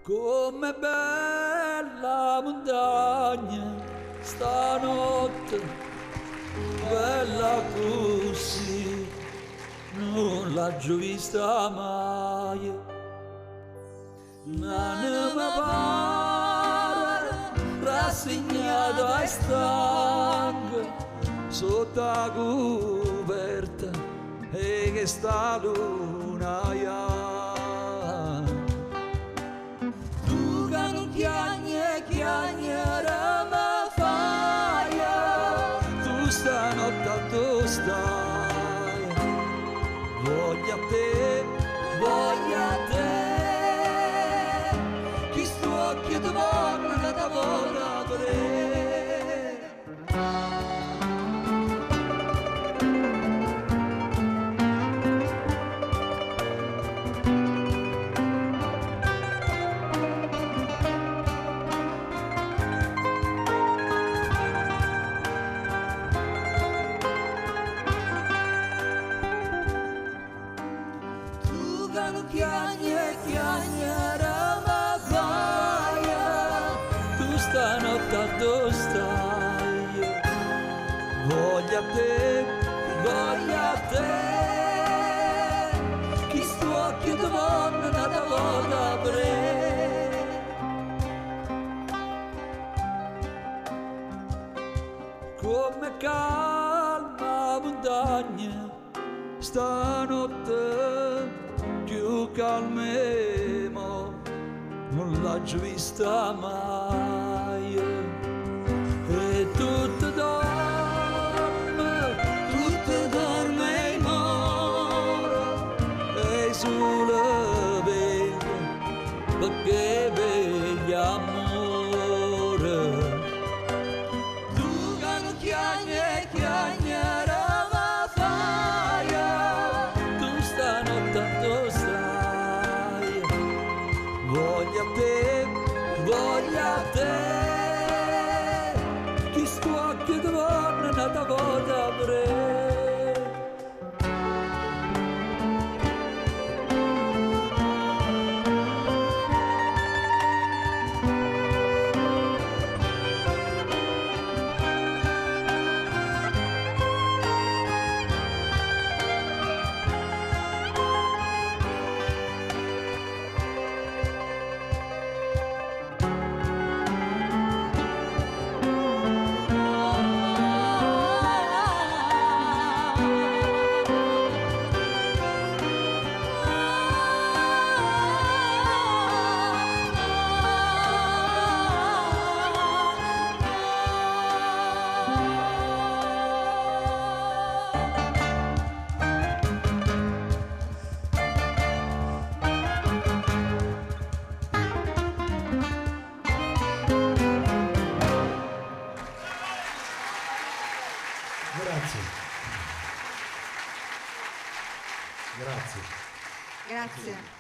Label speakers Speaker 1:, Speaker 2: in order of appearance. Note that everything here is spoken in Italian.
Speaker 1: Com'è bella montagna stanotte, bella così, non l'ho già vista mai. L'anima pare rassegnata e stanca sotto la coperta e che sta luna chiagnera ma faia, tu stanotte dove stai? Voglio a te, chi sto occhio ti vorrà da vora vedere. Chiagnera ma faia, tu stanotte dove stai? Voglio a te, chi sto occhio ti vorrà da vora vedere. Come calma montagna stanotte, più calmemo, non l'ho già vista mai. E tutto dorme in mora, e sulla veglia, perché veglia amore. Tu che non chiagnera ma faia, tu stanotte dove stai? Voglio a te, chi sto occhio ti vorrà da vota vedere.
Speaker 2: Grazie. Grazie.
Speaker 3: Grazie.